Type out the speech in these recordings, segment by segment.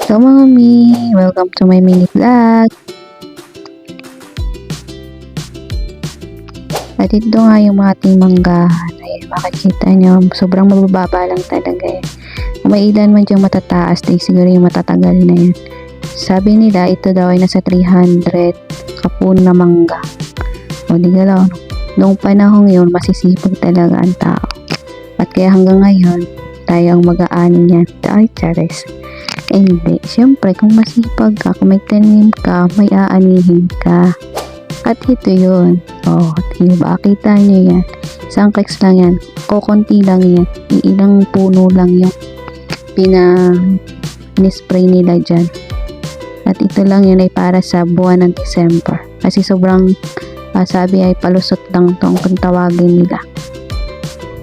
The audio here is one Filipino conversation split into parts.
Hello mga mi! Welcome to my mini vlog! At ito nga yung mga ating manggahan. Ayan, makikita nyo, sobrang mabababa lang talaga yan. Kung may ilan man diyang matataas, di siguro yung matatagal na yun. Sabi nila, ito daw ay nasa 300 kapun na mangga. O di galaw, noong panahong yun, masisipag talaga ang tao. At kaya hanggang ngayon, tayo ang mag-aani niyan. Ay, chares. Eh hindi, syempre kung masipag ka, kung may tanim ka, may aanihin ka. At ito yun. Oh, diba? Kita nyo yan. Isang clicks lang yan. Konti lang yan. Ilang puno lang yung pina-spray nila dyan. At ito lang yun ay para sa buwan ng December. Kasi sobrang sabi ay palusot lang itong kung tawagin nila.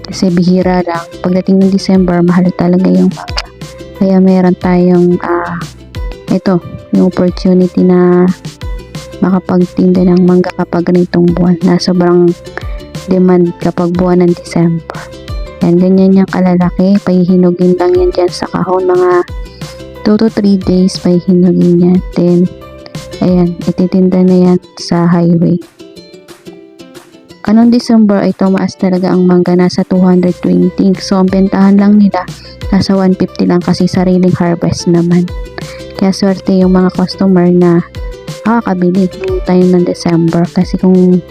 Kasi bihira lang. Pagdating ng December, mahal talaga yung mangga. Kaya meron tayong ito, yung opportunity na makapagtinda ng mangga kapag ganitong buwan na sobrang demand kapag buwan ng December. Yan, ganyan yung kalalaki. Pahihinugin lang yan dyan sa kahon. Mga 2 to 3 days pahihinugin yan. Then, ayan, ititinda na yan sa highway. Anong December ay tumaas talaga ang mangga, nasa 220. So, ang bentahan lang nila nasa 150 lang kasi sariling harvest naman. Kaya swerte yung mga customer na makakabili yung time ng December. Kasi kung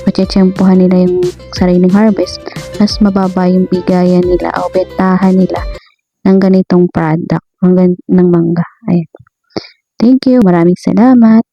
matsyempohan nila yung sariling harvest, mas mababa yung bigayan nila o bentahan nila ng ganitong product ng mangga. Ayan. Thank you. Maraming salamat.